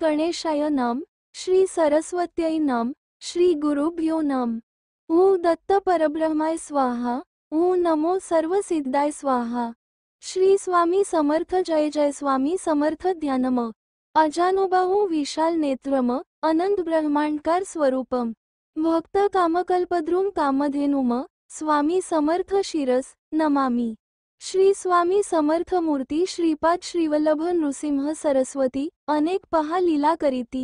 गणेशाय नम, श्री सरस्वत्यै नम, श्री गुरुभ्यो नम। ॐ दत्त परब्रह्माय स्वाहा, ॐ नमो सर्वसिद्धाय स्वाहा। श्री स्वामी समर्थ जय जय स्वामी समर्थ ध्यानम अजानुबाहु विशाल नेत्रम अनंत ब्रह्मांडकार स्वरूपम भक्त कामकल्पद्रुम कामधेनुम स्वामी समर्थ शिरस नमामि। श्री स्वामी समर्थ मूर्ती श्रीपाद श्रीवल्लभ नृसिंह सरस्वती अनेक पहा लीला करीती।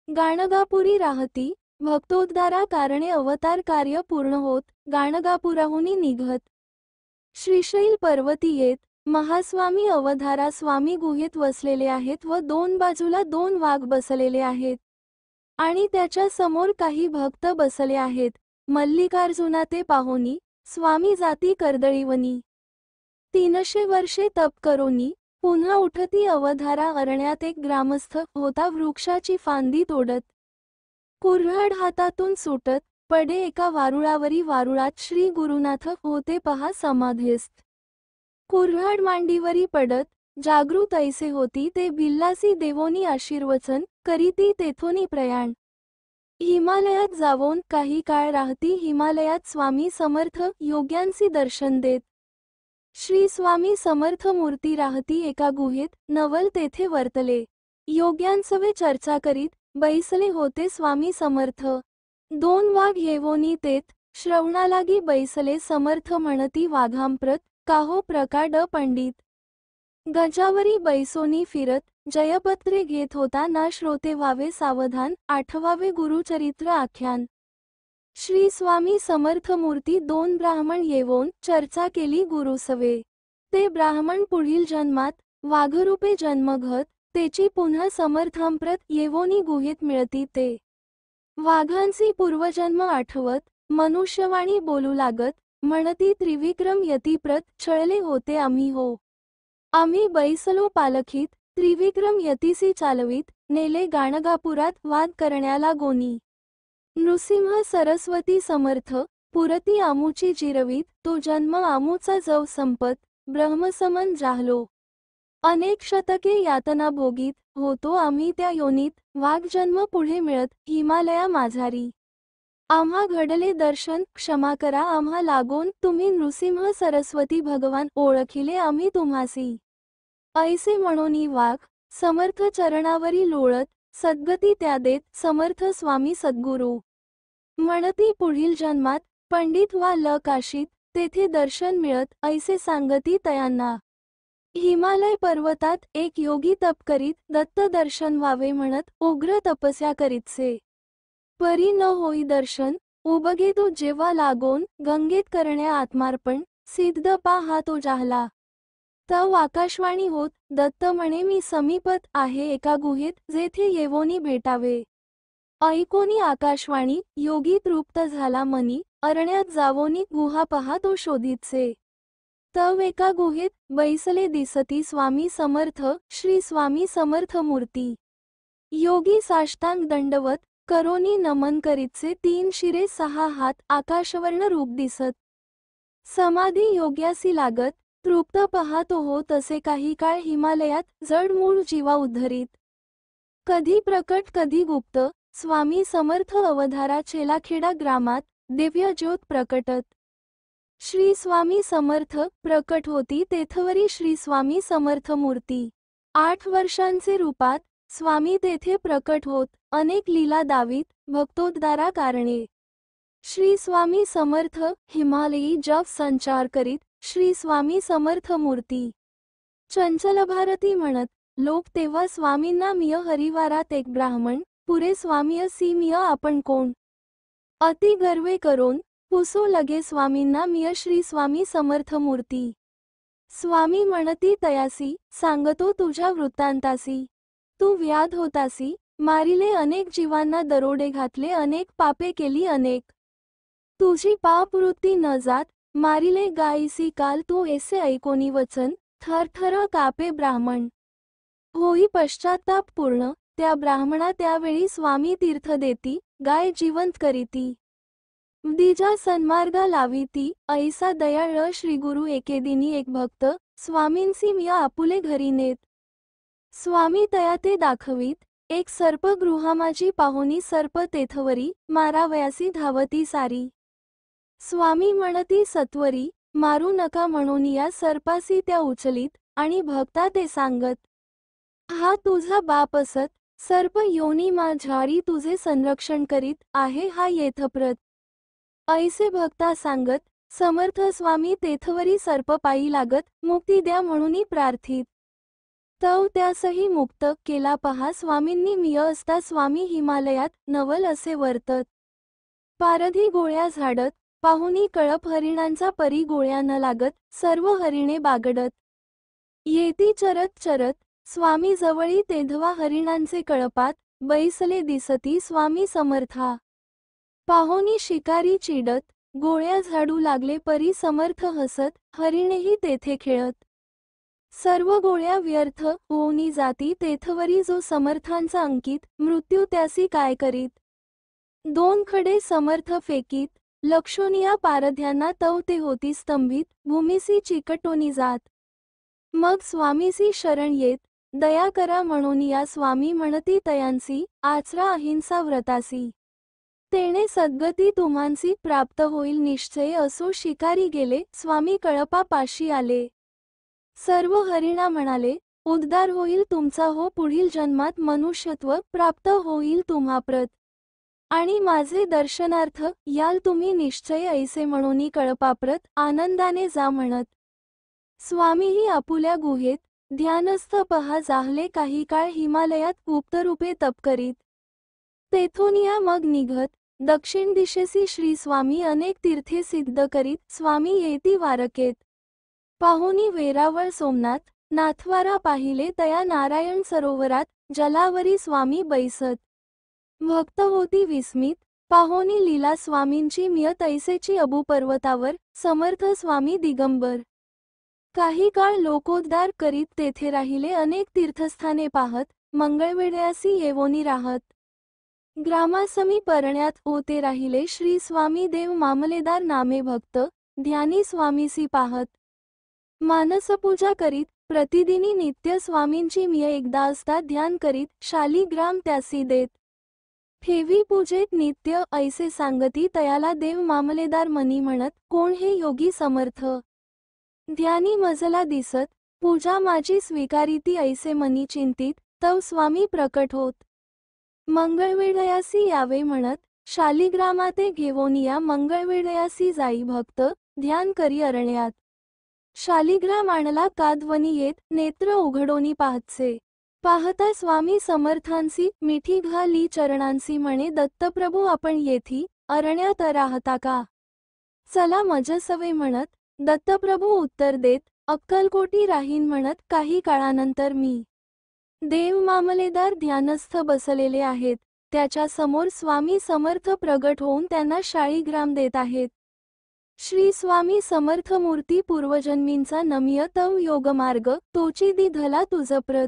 गाणगापुरी राहती भक्तोद्धारा कारणे अवतार कार्य पूर्ण होत गाणगापुराहुनी निघत। श्रीशैल पर्वती येत महास्वामी अवधारा स्वामी गुहेत वसलेले आहेत व दोन बाजूला दोन वाघ बसलेले आहेत आणि त्याच्या समोर काही भक्त बसले आहेत। मल्लिकार्जुना ते पाहोनी स्वामी जाती कर्दळीवनी 300 वर्षे तप करोनी पुन्हा उठती अवधारा। अरण्यात एक ग्रामस्थ होता वृक्षाची फांदी तोडत, कुऱ्हाड हातातून सुटत पडे एका वारुळावरी। वारुळात श्री गुरुनाथ होते पहा समाधीस्थ। कुऱ्हाड मांडीवरी पडत जागृत ऐसे होती ते भिल्लासी देवोनी आशीर्वचन करीती तेथोनी प्रयाण। हिमालयात जावोन काही काळ राहती हिमालयात स्वामी समर्थ योग्यांसी दर्शन देत। श्री स्वामी समर्थ मूर्ती राहती एका गुहेत नवल तेथे वर्तले। योग्यांसवे चर्चा करीत बैसले होते स्वामी समर्थ। दोन वाघ येवोनी तेथ श्रवणालागी बैसले समर्थ म्हणती वाघांप्रत काहो प्रकाड पंडित। गजावरी बैसोनी फिरत जयपत्रे घेत होता ना श्रोते व्हावे सावधान। आठवावे गुरुचरित्र आख्यान। श्री स्वामी समर्थ मूर्ती दोन ब्राह्मण येवोन चर्चा केली गुरुसवे। ते ब्राह्मण पुढील जन्मात वाघरूपे जन्म घत तेची पुन्हा समर्थांप्रत येवोनी गुहेत मिळती ते। वाघांसी पूर्वजन्म आठवत मनुष्यवाणी बोलू लागत म्हणती त्रिविक्रम यतीप्रत छळले होते आम्ही हो। आम्ही बैसलो पालखीत त्रिविक्रम यतीसी चालवीत नेले गाणगापुरात वाद करण्याला गोनी। नृसिंह सरस्वती समर्थ पुरती आमुची जिरवीत तो जन्म आमुचा जव संपत ब्रह्मसमन जाहलो। अनेक शतके यातना भोगीत होतो आम्ही त्या योनीत वाघ जन्म पुढे मिळत हिमालया माझारी। आम्हा घडले दर्शन क्षमा करा आम्हा लागोन तुम्ही नृसिंह सरस्वती भगवान ओळखिले आम्ही तुम्हासी। ऐसे म्हणोनी वाघ समर्थ चरणावरी लोळत सद्गती त्या देत समर्थ स्वामी सद्गुरु। म्हणती पुढील जन्मात पंडित वा ल काशीत तेथे दर्शन मिळत ऐसे सांगती तयांना। हिमालय पर्वतात एक योगी तप करीत दत्त दर्शन व्हावे म्हणत उग्र तपस्या करीतसे। परी न होई दर्शन उबगे तो जेव्हा लागोन गंगेत करण्या आत्मार्पण सिद्ध पहा तो जाहला। तव आकाशवाणी होत दत्त म्हणे मी समीपत आहे एका गुहेत जेथे येवोनी भेटावे। ऐकोनी आकाशवाणी योगी तृप्त झाला मनी अरण्यात जावोनी गुहा पहा तो शोधितसे। तव एका गुहेत बैसले दिसती स्वामी समर्थ श्री स्वामी समर्थ मूर्ती। योगी साष्टांग दंडवत करोनी नमन करीतसे 3 शिरे 6 हात आकाशवर्ण रूप दिसत। समाधी योग्यासी लागत तृप्त पहातो हो तसे काही काळ हिमालयात जडमूळ जीवा उद्धरीत। कधी प्रकट कधी गुप्त स्वामी समर्थ अवधारा छेलाखेडा ग्रामात दिव्य ज्योत प्रकटत। श्री स्वामी समर्थ प्रकट होती तेथवरी श्री स्वामी समर्थ मूर्ती। 8 वर्षांचे रूपात स्वामी तेथे प्रकट होत अनेक लीला दावीत भक्तोद्धारा कारणे। श्री स्वामी समर्थ हिमालयी जप संचार करीत श्री स्वामी समर्थ मूर्ती। चंचल भारती म्हणत लोक तेव्हा स्वामींना मिय हरिवारात एक ब्राह्मण पुरे स्वामीय सी मिय आपण कोण। अति गर्वे करोन पुसो लगे स्वामींना मिय श्री स्वामी समर्थ मूर्ती। स्वामी म्हणती तयासी सांगतो तुझ्या वृत्तांतासी। तू व्याध होतासी मारिले अनेक जीवांना दरोडे घातले अनेक पापे केली अनेक। तुझी पाप वृत्ती न जात मारिले गायीसी काल तू ऐसे ऐकोनी वचन थरथर कापे ब्राह्मण। होई पश्चाताप पूर्ण त्या ब्राह्मणा त्यावेळी स्वामी तीर्थ देती गाय जिवंत करीती। दिजा सन्मार्गा लावीती ऐसा दयाळ श्रीगुरु एकेदिनी एक भक्त स्वामींसी मिया आपुले घरी नेत। स्वामी तया ते दाखवीत एक सर्प गृहामाजी पाहुनी सर्प तेथवरी, मारावयासी धावती सारी. स्वामी म्हणती सत्वरी, मारू नका म्हणून या सर्पासी त्या उचलीत, आणि भक्ता ते सांगत. हा तुझा बाप असत, सर्प योनी माझ्यारी तुझे संरक्षण करीत आहे हा येथप्रत. ऐसे भक्ता सांगत, समर्थ स्वामी तेथवरी सर्प पायी लागत, मुक्ती द्या म्हणूनी प्रार्थित. तव त्यासही मुक्त केला पहा स्वामींनी मिय असता स्वामी हिमालयात नवल असे वर्तत. पारधी गोळ्या झाडत, पाहुनी कळप हरिणांचा परी गोळ्या न लागत, सर्व हरिणे बागडत. येती चरत चरत, स्वामी जवळी तेधवा हरिणांचे कळपात, बैसले दिसती स्वामी समर्था. पाहुनी शिकारी चिडत, गोळ्या झाडू लागले परी समर्थ हसत, हरिणेही तेथे खेळत. सर्व गोळ्या व्यर्थ होऊनी जाती तेथवरी जो समर्थांचा अंकित, मृत्यू त्यासी काय करीत. दोन खडे समर्थ फेकीत, लक्षोनिया पारध्यांना तव ते होती स्तंभित, भूमीसी चिकटोनी जात. मग स्वामीसी शरण येत, दया करा म्हणून या स्वामी म्हणती तयांसी, आचरा अहिंसा व्रतासी. तेणे सद्गती तुम्हांसी प्राप्त होईल निश्चय. असो शिकारी गेले, स्वामी कळपा पाशी आले. सर्व हरिणा म्हणाले, उद्धार होईल तुमचा हो पुढील जन्मात मनुष्यत्व प्राप्त होईल तुम्हाप्रत. आणि माझे दर्शनार्थ याल तुम्ही निश्चय. ऐसे म्हणूनी कळपाप्रत आनंदाने जा म्हणत. स्वामीही आपुल्या गुहेत ध्यानस्थ पहा जाहले काही काळ हिमालयात गुप्तरूपे तप करीत. तेथून या मग निघत दक्षिण दिशेसी श्री स्वामी अनेक तीर्थे सिद्ध करीत. स्वामी येती वारकेत, पाहुनी वेरावळ सोमनाथ, नाथवारा पाहिले तया नारायण सरोवरात, जलावरी स्वामी बैसत. भक्त होती विस्मित, पाहुनी लीला स्वामींची मिय तैसेची अबू पर्वतावर, समर्थ स्वामी दिगंबर. काही काळ लोकोद्धार करीत तेथे राहिले अनेक तीर्थस्थाने पाहत, मंगळवेढयासी येवोनी राहत. ग्रामासमी परण्यात होते राहिले श्री स्वामी देव मामलेदार नामे भक्त, ध्यानी स्वामीसी पाहत. मानसपूजा करीत, प्रतिदिनी नित्य स्वामींची मिय एकदा असता ध्यान करीत, शालिग्राम त्यासी देत. ठेवी पूजेत नित्य ऐसे सांगती तयाला देव मामलेदार मनी म्हणत, कोण हे योगी समर्थ. ध्यानी मजला दिसत, पूजा माझी स्वीकारिती ऐसे मनी चिंतित, तव स्वामी प्रकट होत. मंगळवेढयासी यावे म्हणत, शालिग्रामाते घेवोनिया मंगळवेढयासी जाई भक्त, ध्यान करी अरण्यात. शालिग्राम आणला काध्वनी येत, नेत्र उघडोनी पाहतसे. पाहता स्वामी समर्थांसी मिठी घाली चरणांसी म्हणे, दत्तप्रभू आपण येथी अरण्यात राहता का. चला मजसवे म्हणत. दत्तप्रभू उत्तर देत, अक्कलकोटी राहीन म्हणत, काही काळानंतर मी. देव मामलेदार ध्यानस्थ बसलेले आहेत, त्याच्या समोर स्वामी समर्थ प्रगट होऊन त्यांना शाळीग्राम देत आहेत. श्री स्वामी समर्थ मूर्ती पूर्वजन्मींचा नम्य तव योगमार्ग, तोची दिधला तुझप्रत.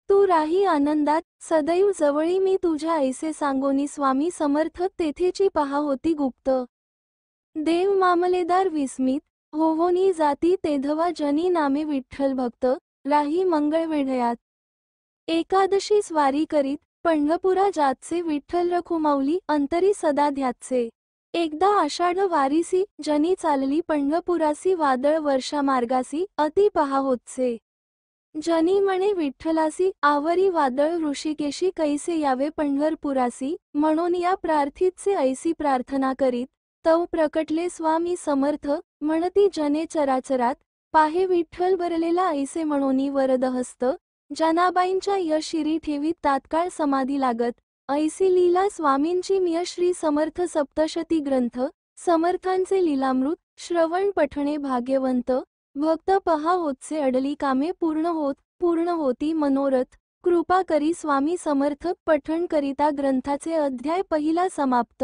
तू राही आनंदात सदैव जवळी मी तुझ्या ऐसे सांगोनी स्वामी समर्थ तेथेची पहा होती गुप्त. देव मामलेदार विस्मित होवोनी जाती तेधवा जनी नामे विठ्ठल भक्त, राही मंगळवेढयात. एकादशी स्वारी करीत, पंढरपुरा जातसे विठ्ठल रखुमाऊली अंतरी सदा ध्यातसे. एकदा आषाढ वारीसी जनी चालली पंढरपुरासी वादळ वर्षा मार्गासी, अति पहा होतसे. जनी म्हणे विठ्ठलासी, आवरी वादळ ऋषिकेशी कैसे यावे पंढरपुरासी, म्हणून या प्रार्थितसे ऐसी प्रार्थना करीत. तव प्रकटले स्वामी समर्थ, म्हणती जने चराचरात, पाहे विठ्ठल भरलेला ऐसे म्हणोनी वरदहस्त. जनाबाईंच्या यशिरी ठेवीत तात्काळ समाधी लागत. ऐसी लीला स्वामींची मिय श्री समर्थ सप्तशती ग्रंथ, समर्थांचे लीलामृत, श्रवण पठणे भाग्यवंत. भक्त पहा होतसे अडली कामे पूर्ण होती मनोरथ. कृपा करी स्वामी समर्थ. पठण करिता ग्रंथाचे अध्याय पहिला समाप्त.